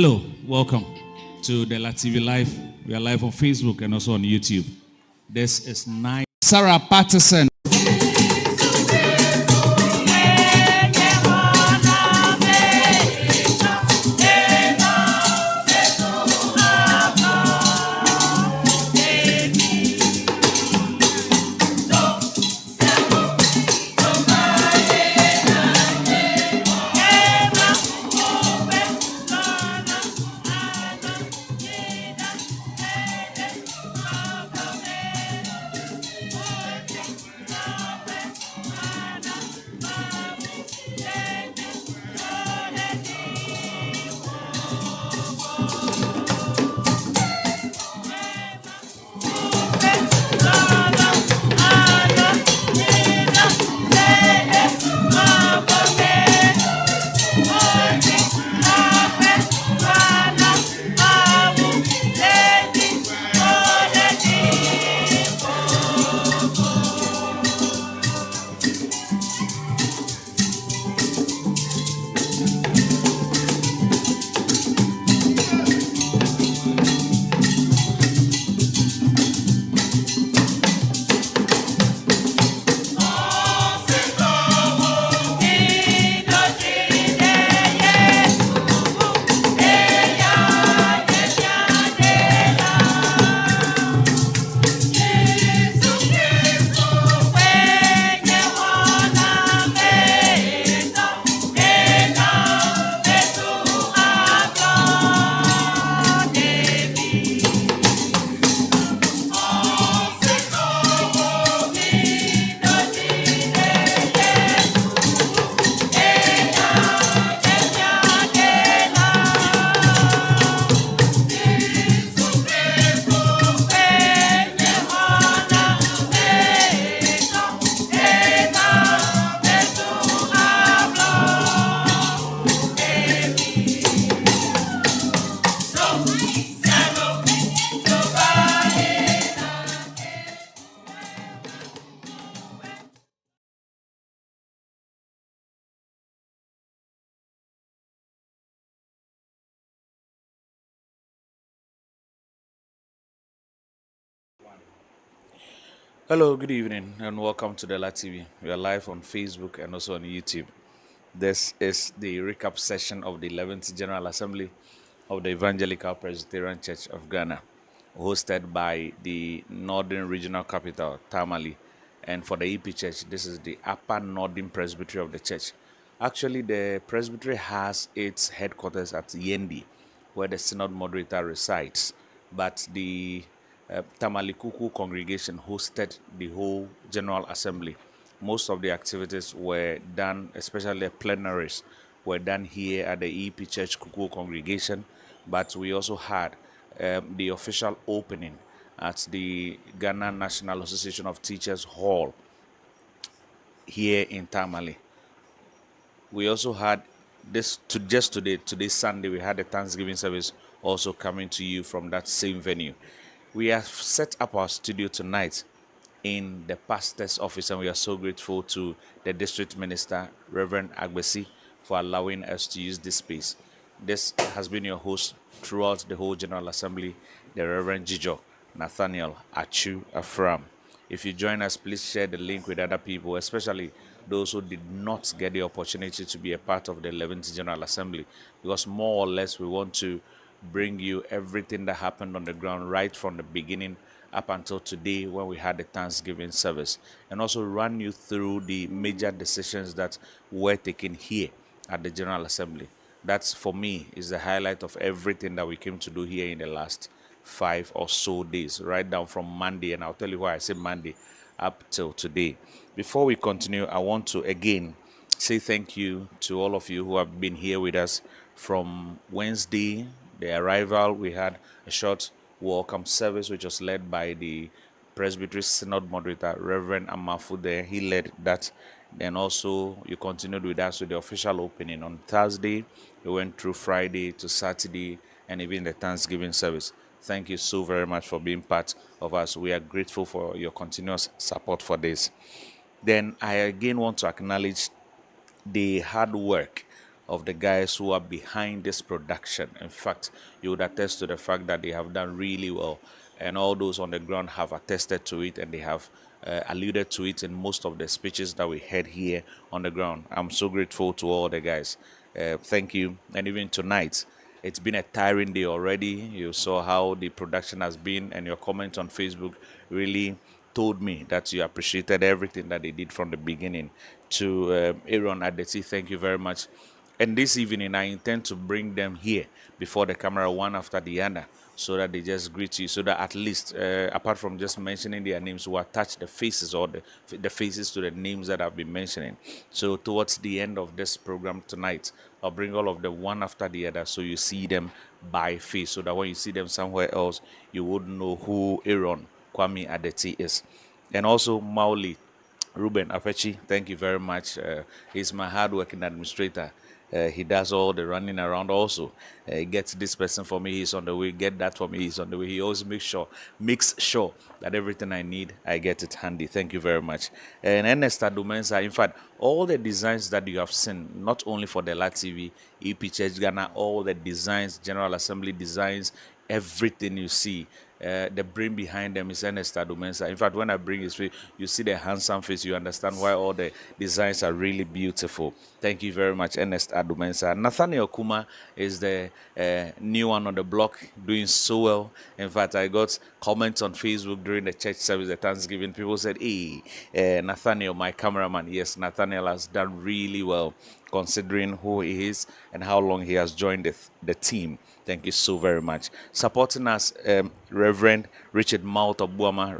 Hello, welcome to the La TV Live. We are live on Facebook and also on YouTube. This is nice. Sarah Patterson. Hello, good evening, and welcome to the La TV. We are live on Facebook and also on YouTube. This is the recap session of the 11th General Assembly of the Evangelical Presbyterian Church of Ghana, hosted by the Northern Regional Capital, Tamale. And for the EP Church, this is the Upper Northern Presbytery of the church. Actually, the presbytery has its headquarters at Yendi, where the synod moderator resides, but the Tamale Kuku congregation hosted the whole General Assembly. Most of the activities were done, especially the plenaries, were done here at the EP Church Kuku congregation, but we also had the official opening at the Ghana National Association of Teachers Hall here in Tamale. We also had today's Sunday, we had a Thanksgiving service also coming to you from that same venue. We have set up our studio tonight in the pastor's office, and we are so grateful to the district minister, Reverend Agbesi, for allowing us to use this space. This has been your host throughout the whole General Assembly, the Reverend Jijo Nathaniel Achu Afram. If you join us, please share the link with other people, especially those who did not get the opportunity to be a part of the 11th General Assembly, because more or less we want to bring you everything that happened on the ground right from the beginning up until today when we had the Thanksgiving service, and also run you through the major decisions that were taken here at the General Assembly. That's, for me, is the highlight of everything that we came to do here in the last 5 or so days, right down from Monday, and I'll tell you why I say Monday, up till today. Before we continue, I want to again say thank you to all of you who have been here with us from Wednesday, the arrival. We had a short welcome service which was led by the Presbytery Synod moderator, Reverend Amafu there. He led that. Then also you continued with us with the official opening on Thursday. We went through Friday to Saturday and even the Thanksgiving service. Thank you so very much for being part of us. We are grateful for your continuous support for this. Then I again want to acknowledge the hard work of the guys who are behind this production. In fact, you would attest to the fact that they have done really well, and all those on the ground have attested to it, and they have alluded to it in most of the speeches that we heard here on the ground. I'm so grateful to all the guys. Thank you. And even tonight, it's been a tiring day already. You saw how the production has been, and your comment on Facebook really told me that you appreciated everything that they did from the beginning. To Aaron Adeti, thank you very much. And this evening, I intend to bring them here before the camera, one after the other, so that they just greet you, so that at least, apart from just mentioning their names, we'll attach the faces or the faces to the names that I've been mentioning. So towards the end of this program tonight, I'll bring all of them one after the other, so you see them by face, so that when you see them somewhere else, you would know who Aaron Kwame Adeti is. And also Mauli Ruben Apechi, thank you very much. He's my hardworking administrator. He does all the running around also. He gets this person for me, he's on the way. Get that for me, he's on the way. He always makes sure that everything I need, I get it handy. Thank you very much. And Ernest Adumensa, in fact, all the designs that you have seen, not only for the LATV, EP Church Ghana, all the designs, General Assembly designs, everything you see, the brain behind them is Ernest Adumensa. In fact, when I bring his face, you see the handsome face, you understand why all the designs are really beautiful. Thank you very much, Ernest Adumensa. Nathaniel Kuma is the new one on the block, doing so well. In fact, I got comments on Facebook during the church service, the Thanksgiving. People said, hey, Nathaniel, my cameraman. Yes, Nathaniel has done really well, considering who he is and how long he has joined the team. Thank you so very much. Supporting us, Reverend Richard Malta-Buama,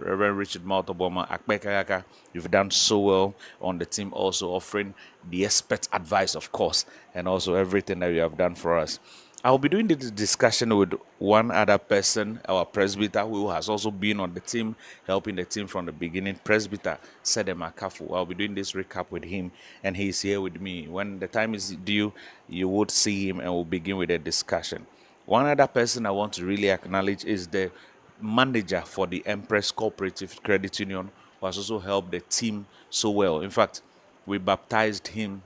Akpekayaka, you've done so well on the team, also offering the expert advice, of course, and also everything that you have done for us. I'll be doing this discussion with one other person, our presbyter, who has also been on the team, helping the team from the beginning, Presbyter Sedem Akafu. I'll be doing this recap with him, and he's here with me. When the time is due, you would see him, and we'll begin with a discussion. One other person I want to really acknowledge is the manager for the Empress Cooperative Credit Union, who has also helped the team so well. In fact, we baptized him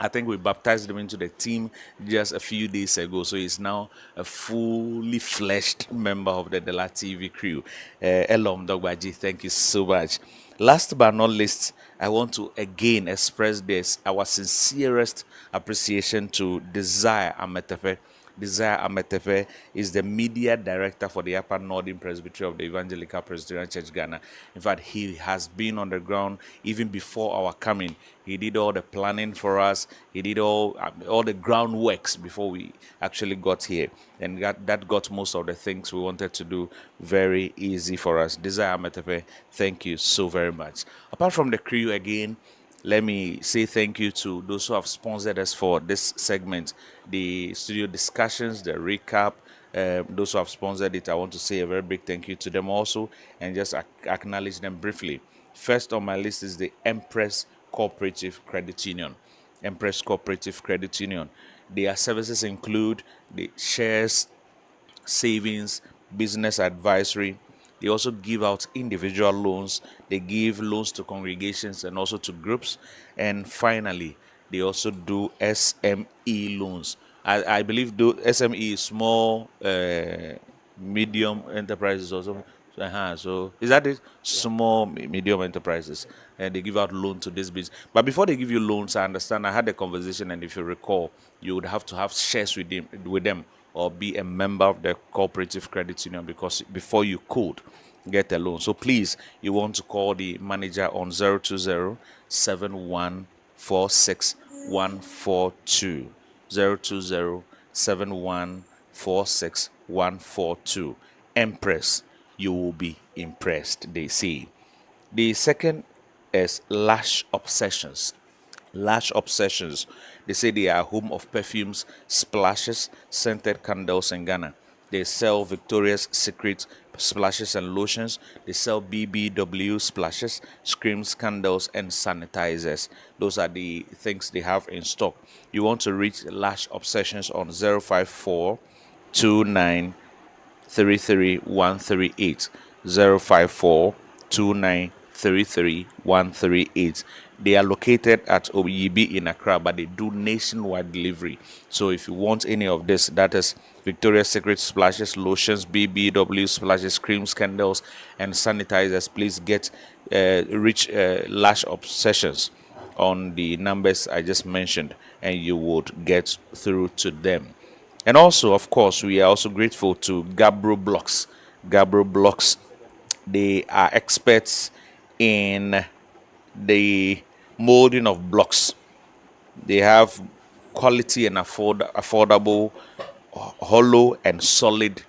I think we baptized him into the team just a few days ago. So he's now a fully fleshed member of the Dela TV crew. Elom Dogbaji, thank you so much. Last but not least, I want to again express our sincerest appreciation to Desire Ametefe. Desire Ametefe is the media director for the Upper Northern Presbytery of the Evangelical Presbyterian Church Ghana. In fact, he has been on the ground even before our coming. He did all the planning for us. He did all the groundworks before we actually got here. And that got most of the things we wanted to do very easy for us. Desire Ametefe, thank you so very much. Apart from the crew again, let me say thank you to those who have sponsored us for this segment, the studio discussions, the recap. Those who have sponsored it, I want to say a very big thank you to them also, and just acknowledge them briefly. First on my list is the Empress Cooperative Credit Union. Empress Cooperative Credit Union. Their services include the shares, savings, business advisory. They also give out individual loans. They give loans to congregations and also to groups. And finally, they also do SME loans. I believe SME is small, medium enterprises also. So is that it? Small, medium enterprises. And they give out loans to this business. But before they give you loans, I understand, I had a conversation, and if you recall, you would have to have shares with them or be a member of the cooperative credit union before you could get a loan. So please, you want to call the manager on 020-7146-142. 020-7146-142. Empress, you will be impressed, they say. The second is Lash Obsessions. Lash Obsessions. They say they are home of perfumes, splashes, scented candles in Ghana. They sell Victoria's Secret splashes and lotions. They sell BBW splashes, creams, candles, and sanitizers. Those are the things they have in stock. You want to reach Lash Obsessions on 054 29 33138. 054 29 33138. They are located at Oyibi in Accra, but they do nationwide delivery. So if you want any of this, that is Victoria's Secret splashes, lotions, BBW splashes, creams, candles, and sanitizers, please get reach Lash Obsessions on the numbers I just mentioned, and you would get through to them. And also, of course, we are also grateful to Gabbro Blocks. Gabbro Blocks, they are experts in the molding of blocks. They have quality and affordable, hollow and solid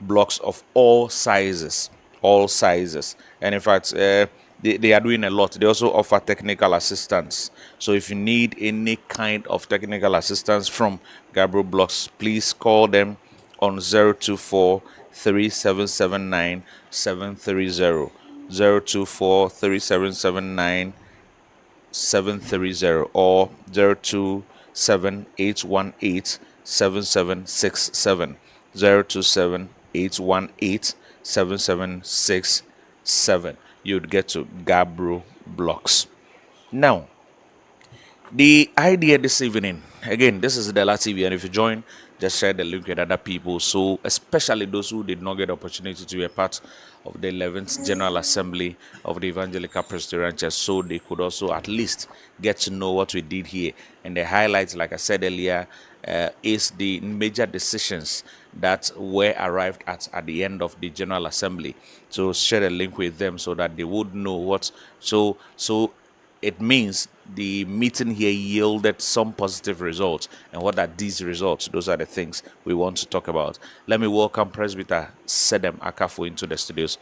blocks of all sizes, And in fact, they are doing a lot. They also offer technical assistance. So if you need any kind of technical assistance from Gabriel Blocks, please call them on 024 3779 730. 024 3779 730 or 027 818 7767. 027 818 7767. You'd get to Gabbro Blocks. Now, the idea this evening, again, this is Dela TV, and if you join, just share the link with other people. So, especially those who did not get the opportunity to be a part of the 11th General Assembly of the Evangelical Presbyterian Church, so they could also at least get to know what we did here. And the highlights, like I said earlier, is the major decisions that were arrived at the end of the General Assembly. So, share the link with them so that they would know what. So it means the meeting here yielded some positive results. And what are these results? Those are the things we want to talk about. Let me welcome Presbyter Sedem Akafo into the studios.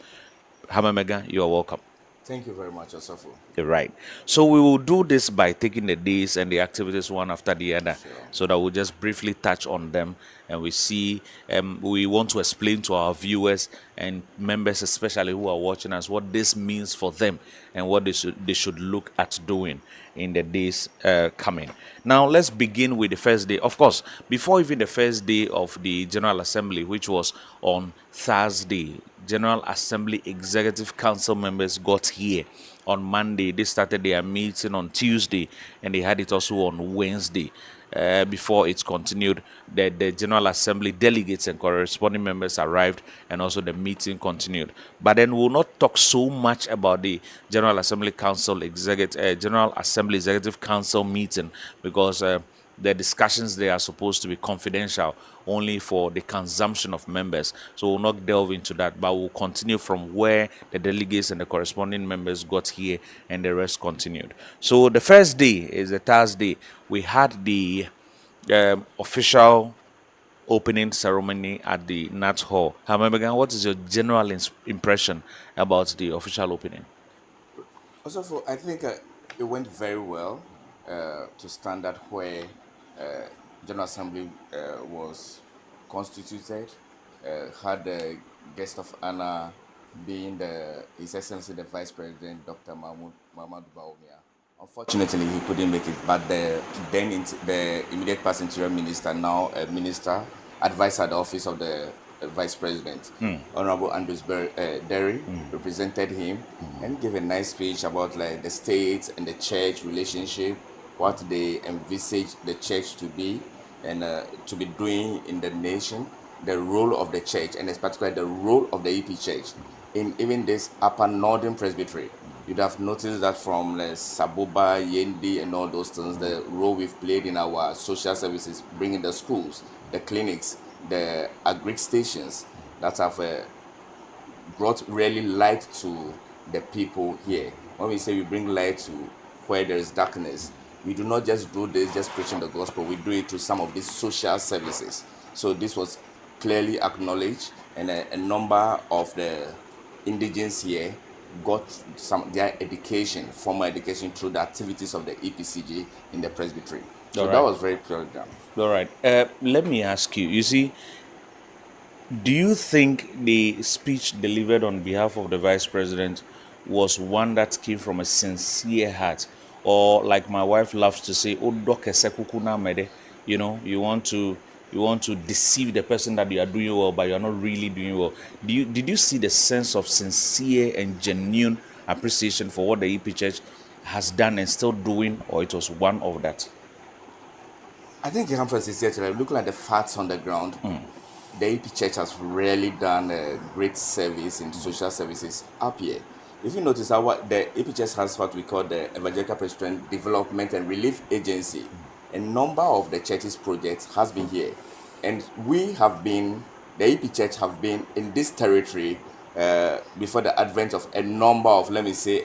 Hamamega, you are welcome. Thank you very much, Osofo. Right. So we will do this by taking the days and the activities one after the other, so that we'll just briefly touch on them, and we see. We want to explain to our viewers and members, especially who are watching us, what this means for them and what they should look at doing in the days coming. Now, let's begin with the first day. Of course, before even the first day of the General Assembly, which was on Thursday, General Assembly Executive Council members got here on Monday. They started their meeting on Tuesday, and they had it also on Wednesday. Before it continued, the General Assembly delegates and corresponding members arrived, and also the meeting continued. But then we'll not talk so much about the General Assembly General Assembly Executive Council meeting, because the discussions there are supposed to be confidential, only for the consumption of members. So we'll not delve into that, but we'll continue from where the delegates and the corresponding members got here, and the rest continued. So the first day is a Thursday. We had the official opening ceremony at the Nat Hall. However, what is your general impression about the official opening? Also, I think it went very well to standard where General Assembly was constituted, had a guest of honor being His Excellency the Vice President, Dr. Mahmoud Bawumia. Unfortunately, he couldn't make it, but the immediate past Interior Minister, now Minister, advisor at the office of the Vice President, Honorable Andrews Derry, represented him and gave a nice speech about like the state and the church relationship, what they envisage the church to be and to be doing in the nation, the role of the church, and particularly the role of the EP Church in even this upper northern presbytery. You'd have noticed that from Saboba, Yendi, and all those things, the role we've played in our social services, bringing the schools, the clinics, the agri stations that have brought really light to the people here. When we say we bring light to where there is darkness, we do not just do this, just preaching the gospel. We do it through some of these social services. So this was clearly acknowledged, and a number of the indigents here got their education, formal education, through the activities of the EPCG in the presbytery. So that was very proud. All right. Let me ask you, you see, do you think the speech delivered on behalf of the Vice President was one that came from a sincere heart? Or like my wife loves to say, you know, you want to deceive the person that you are doing well, but you're not really doing well. Did you see the sense of sincere and genuine appreciation for what the EP Church has done and still doing, or it was one of that? I think you have to sincerely looking at the facts on the ground. The AP Church has really done a great service in social services up here. If you notice, the AP Church has what we call the Evangelical Presbyterian Development and Relief Agency. A number of the church's projects has been here, and the AP Church have been in this territory before the advent of a number of, let me say,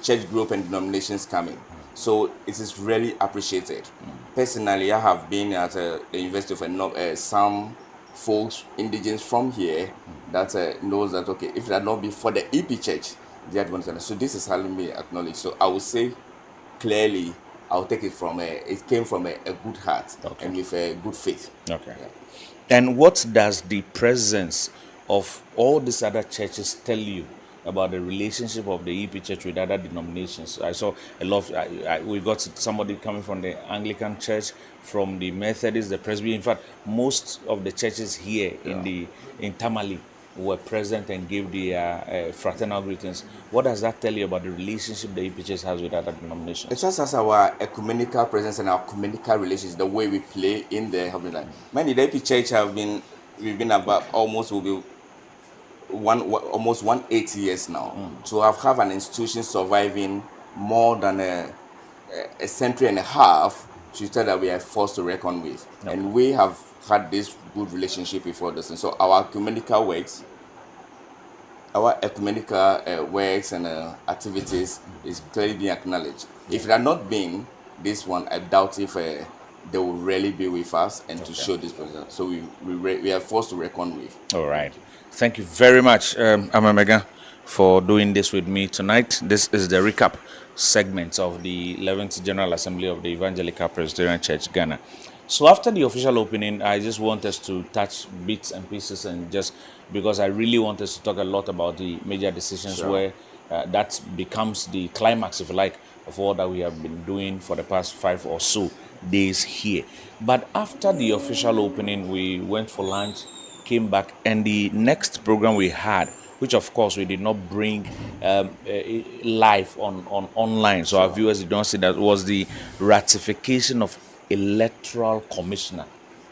church group and denominations coming. So it is really appreciated. Personally, I have been at the University of some folks, indigenous from here, that knows that, okay, if it had not been for the EP Church, they had one. So this is having me acknowledged. So I would say clearly, I'll take it from it came from a good heart and with a good faith. Okay. Yeah. And what does the presence of all these other churches tell you about the relationship of the EP Church with other denominations? I saw a lot we got somebody coming from the Anglican Church, from the Methodist, the Presbyterian. In fact, most of the churches here in Tamale were present and gave the fraternal greetings. What does that tell you about the relationship the EP Church has with other denominations? It just as our ecumenical presence and our ecumenical relations, the way we play in the heavenly life. Many the EP Church we've been about almost 180 years now. To have an institution surviving more than a century and a half, should tell that we are forced to reckon with. Okay. And we have had this good relationship with others. And so our ecumenical works and activities is clearly being acknowledged. If it had not been this one, I doubt if they will really be with us and to show this presence. So we are forced to reckon with. All right. Thank you very much, Amamega, for doing this with me tonight. This is the recap segment of the 11th General Assembly of the Evangelical Presbyterian Church, Ghana. So after the official opening, I just want us to touch bits and pieces, and just because I really want us to talk a lot about the major decisions where that becomes the climax, if you like, of all that we have been doing for the past 5 or so days here. But after the official opening, we went for lunch, came back, and the next program we had, which of course we did not bring live on online, so our viewers did not see that, was the ratification of electoral commissioner.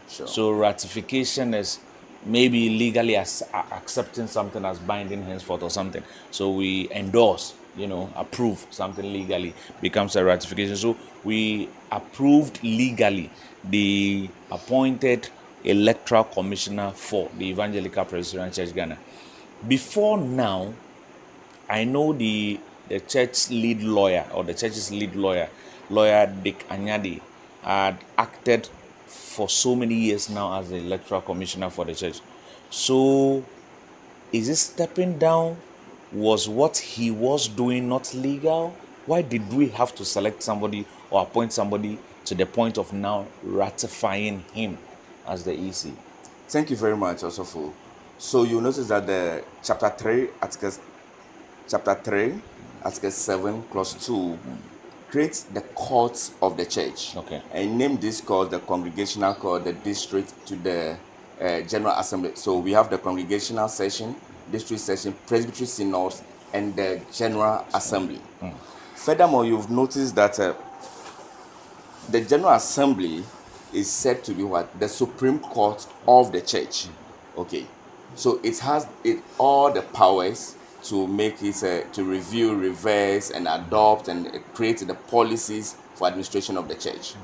So ratification is maybe legally accepting something as binding henceforth or something. So we endorse, approve something legally, becomes a ratification. So we approved legally the appointed electoral commissioner for the Evangelical Presbyterian Church, Ghana. Before now, I know the church's lead lawyer, or the church's lead lawyer, Lawyer Dick Anyadi, had acted for so many years now as the electoral commissioner for the church. So is it stepping down? Was what he was doing not legal? Why did we have to select somebody or appoint somebody to the point of now ratifying him as the EC? Thank you very much, Osofo. So you notice that the chapter 3, Article 7, Clause 2, creates the courts of the church. Okay. And name this court the Congregational Court, the district to the General Assembly. So we have the Congregational Session, District Session, Presbytery Synod, and the General Assembly. Furthermore, you've noticed that the General Assembly is said to be what? The Supreme Court of the church. Okay. So it has all the powers to make it, to review, reverse, and adopt and create the policies for administration of the church.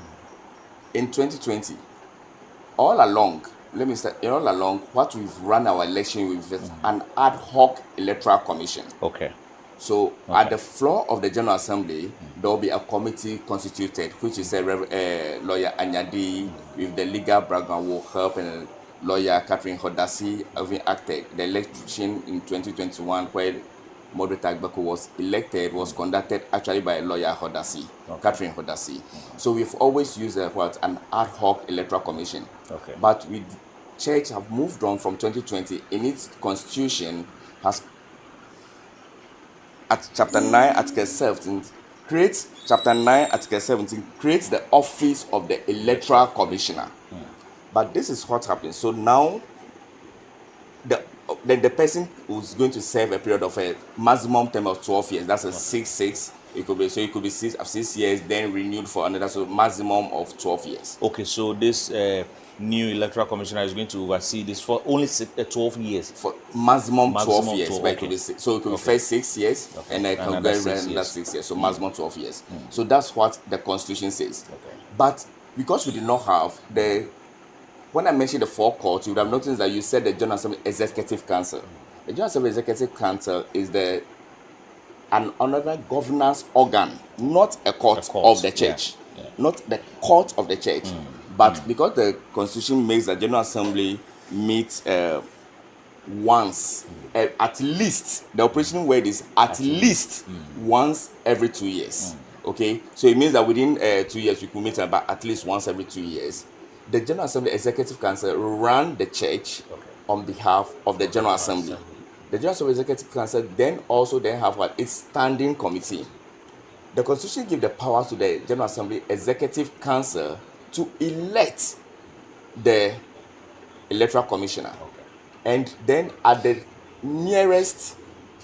In 2020, all along, what we've run our election with is an ad hoc electoral commission. Okay. So at the floor of the General Assembly, there will be a committee constituted, which is Lawyer Anyadi with the legal background will help, and Lawyer Catherine Hodasi having acted. The election in 2021, where Moderator Agbako was elected, was conducted actually by Lawyer Hodasi, Catherine Hodasi. So we've always used an ad hoc electoral commission. Okay. But we church have moved on from 2020 in its constitution has at chapter 9 article 17 creates the office of the electoral commissioner. But this is what happens. So now then the person who's going to serve a period of a maximum term of 12 years. That's a 6-6. It could be 6 years, then renewed for another, so maximum of 12 years. Okay, so this new electoral commissioner is going to oversee this for only 12 years. For maximum 12 Maximum years, 12, but it okay. could be so it could be first 6 years, and then Another another 6 years. 6 years. So maximum 12 years. So that's what the constitution says. But because we did not have the, when I mentioned the four courts, you would have noticed that you said the General Assembly Executive Council. The General Assembly Executive Council is an another governance organ, not a court of the church, not the court of the church. But because the constitution makes the General Assembly meet once, at least, the operational word is at least once every 2 years. Okay, so it means that within 2 years we could meet about at least once every 2 years. The General Assembly Executive Council run the church on behalf of the General Assembly. The General Assembly Executive Council then have what? Its standing committee. The Constitution gives the power to the General Assembly Executive Council to elect the electoral commissioner. And then at the nearest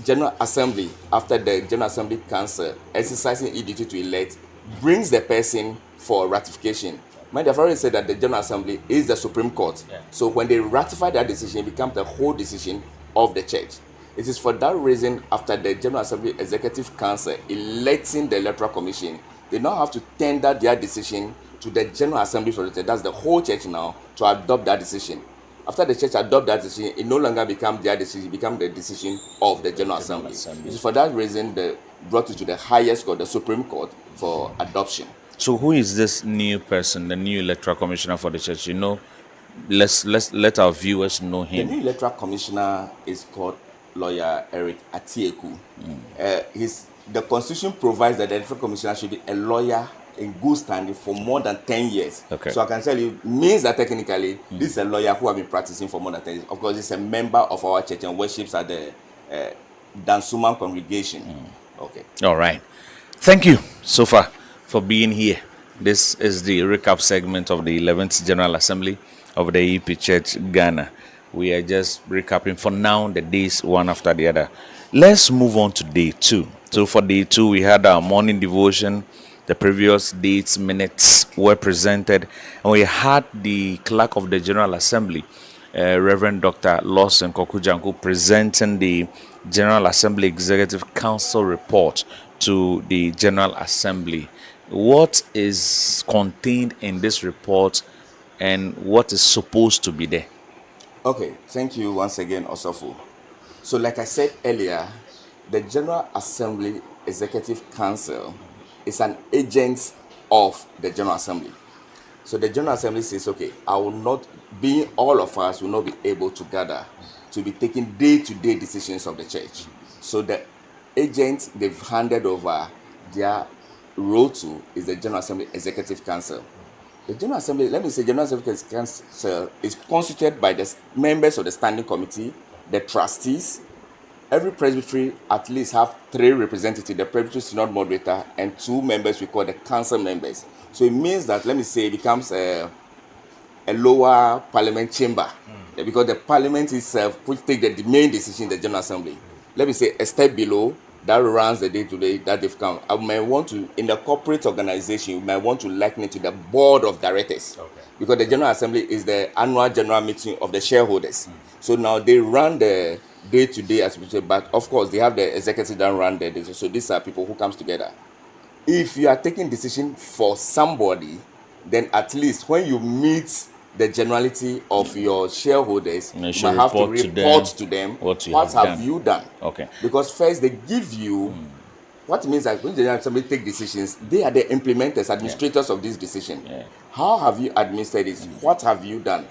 General Assembly, after the General Assembly Council exercising its duty to elect, brings the person for ratification. Mind you, I've already said that the General Assembly is the Supreme Court. So when they ratify that decision, it becomes the whole decision of the church. It is for that reason, after the General Assembly Executive Council electing the Electoral Commission, they now have to tender their decision to the General Assembly for the church. That's the whole church now, to adopt that decision. After the church adopt that decision, it no longer becomes their decision, it becomes the decision of the General Assembly. It is for that reason they brought it to the highest court, the Supreme Court, for adoption. So who is this new person, the new electoral commissioner for the church? You know, let's let our viewers know The him. new electoral commissioner is called Lawyer Eric Atieku. The constitution provides that the electoral commissioner should be a lawyer in good standing for more than 10 years. Okay. So I can tell you, means that technically, this is a lawyer who have been practicing for more than 10 years. Of course, he's a member of our church and worships at the Dansuman congregation. Okay. All right. Thank you so far for being here. This is the recap segment of the 11th General Assembly of the EP Church, Ghana. We are just recapping for now the days one after the other. Let's move on to day 2. So for day 2, we had our morning devotion. The previous dates, minutes were presented, and we had the clerk of the General Assembly, Reverend Dr. Lawson Kokujanku, presenting the General Assembly Executive Council report to the General Assembly. What is contained in this report and what is supposed to be there? Okay, thank you once again, Osofo. So like I said earlier, the General Assembly Executive Council is an agent of the General Assembly. So the General Assembly says, okay, all of us will not be able to gather to be taking day-to-day decisions of the church. So the agent they've handed over their role to is the General Assembly Executive Council. The General Assembly, General Assembly Council is constituted by the members of the Standing Committee, the trustees. Every presbytery at least have 3 representatives, the presbytery synod moderator, and 2 members we call the council members. So it means that, it becomes a lower parliament chamber, because the parliament itself will take the main decision in the General Assembly. A step below, that runs the day-to-day that they've come. I might want to, in the corporate organization, you might want to liken it to the board of directors. Okay. Because the General Assembly is the annual general meeting of the shareholders. So now they run the day-to-day activity, but of course they have the executive that run the day. So these are people who comes together. If you are taking decision for somebody, then at least when you meet the generality of your shareholders, you might have to report to them what have you done. Okay. Because first they give you what means that when the Assembly take decisions, they are the implementers, administrators of this decision. How have you administered it? What have you done?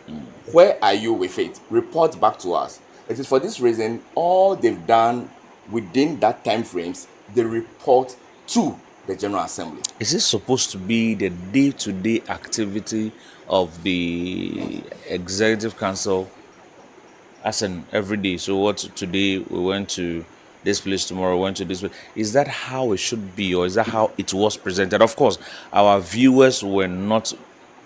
Where are you with it? Report back to us. It is for this reason all they've done within that time frames, they report to the General Assembly. Is this supposed to be the day-to-day activity of the Executive Council as an every day? So what today we went to this place, tomorrow we went to this place. Is that how it should be, or is that how it was presented? Of course, our viewers were not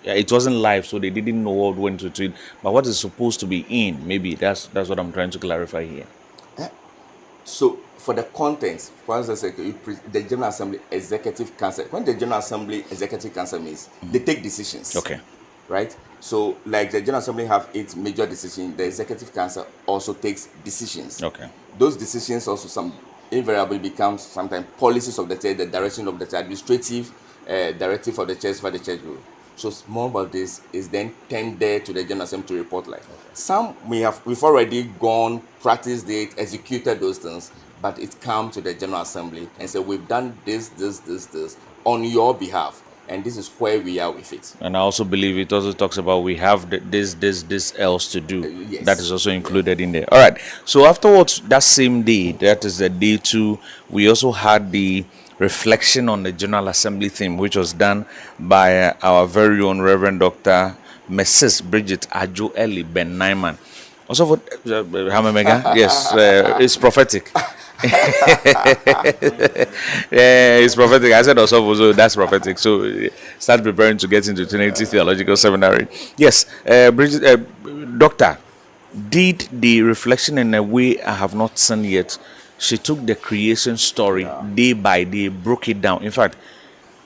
it wasn't live, so they didn't know what went to it. But what is supposed to be in, maybe that's what I'm trying to clarify here. So for the contents, for instance, like, the General Assembly Executive Council, when the General Assembly Executive Council meets, they take decisions. Okay. Right? So like the General Assembly have its major decision, the Executive Council also takes decisions. Okay. Those decisions also some invariably become sometimes policies of the church, the direction of the church, administrative directive for the church for the church group. So more about this is then tendered to the General Assembly to report like. Some we've already gone, practiced it, executed those things, but it come to the General Assembly and say we've done this on your behalf, and this is where we are with it. And I also believe it also talks about we have this else to do. Yes. That is also included in there. All right. So afterwards, that same day, that is the day 2, we also had the reflection on the General Assembly theme, which was done by our very own Reverend Dr. Mrs. Bridget Ajo Eli Ben Nyman. Also for Hamamega, yes, it's prophetic. It's prophetic. I said also that's prophetic. So start preparing to get into Trinity Theological Seminary. Yes, Bridget, Doctor, did the reflection in a way I have not seen yet. She took the creation story day by day, broke it down. In fact,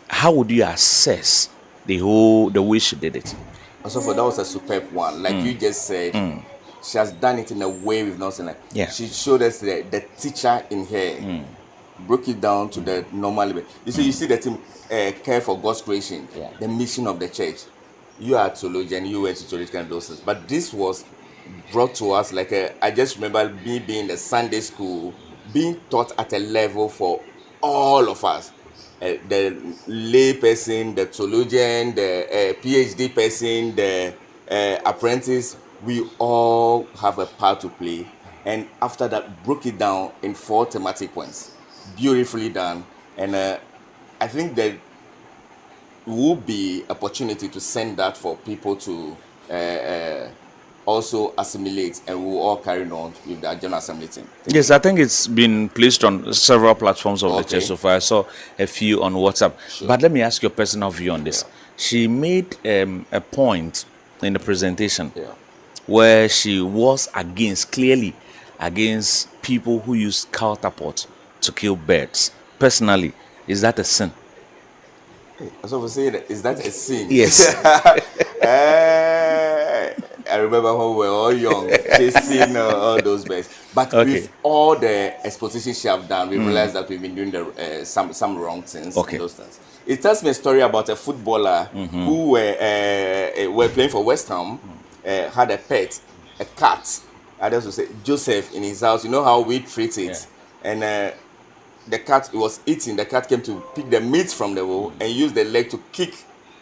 how would you assess the way she did it? Also, for that was a superb one. Like you just said, she has done it in a way we've not seen. Yeah. She showed us the teacher in her, broke it down to the normal level. You see the team care for God's creation, the mission of the church. You are a theologian, you went to theological doses, but this was brought to us like I just remember me being in the Sunday school, being taught at a level for all of us. The lay person, the theologian, the PhD person, the apprentice, we all have a part to play. And after that, broke it down in 4 thematic points. Beautifully done. And I think that will be opportunity to send that for people to also assimilate, and we'll all carry on with the General Assembly team. Yes, I think it's been placed on several platforms of the church so far. I saw a few on WhatsApp. Sure. But let me ask your personal view on this. She made a point in the presentation where she was clearly against people who use catapult to kill birds. Personally, is that a sin? So we say, is that a sin? Yes. I remember when we were all young, chasing all those birds. But with all the exposition she have done, we realized that we've been doing some wrong things. Those things. It tells me a story about a footballer who were playing for West Ham, had a pet, a cat. I also say Joseph in his house. You know how we treat it, and the cat was eating. The cat came to pick the meat from the bowl and use the leg to kick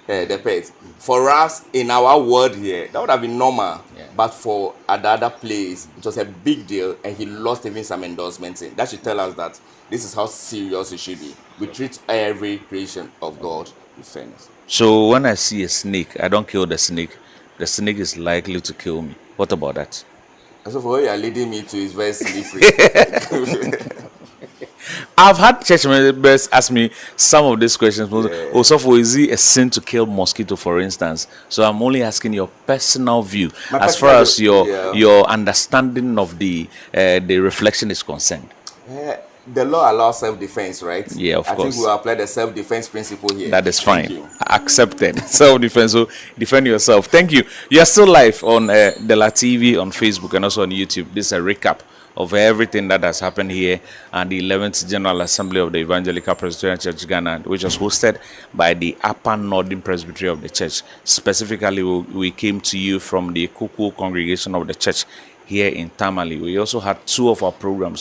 the pet. For us, in our world here, that would have been normal. But for at the other place, it was a big deal, and he lost even some endorsements in. That should tell us that this is how serious it should be. We treat every creation of God with fairness. So when I see a snake, I don't kill the snake. The snake is likely to kill me. What about that? So for what you are leading me to is very slippery. I've had church members ask me some of these questions. So is it a sin to kill mosquito, for instance? So I'm only asking your personal view as far as your understanding of the reflection is concerned. The law allows self-defense, right? Yeah, of course. I think we'll apply the self-defense principle here. That is fine. Accepted. Self-defense. So defend yourself. Thank you. You are still live on Dela TV, on Facebook, and also on YouTube. This is a recap of everything that has happened here at the 11th General Assembly of the Evangelical Presbyterian Church Ghana, which was hosted by the Upper Northern Presbytery of the church. Specifically, we came to you from the Kuku congregation of the church here in Tamale. We also had 2 of our programs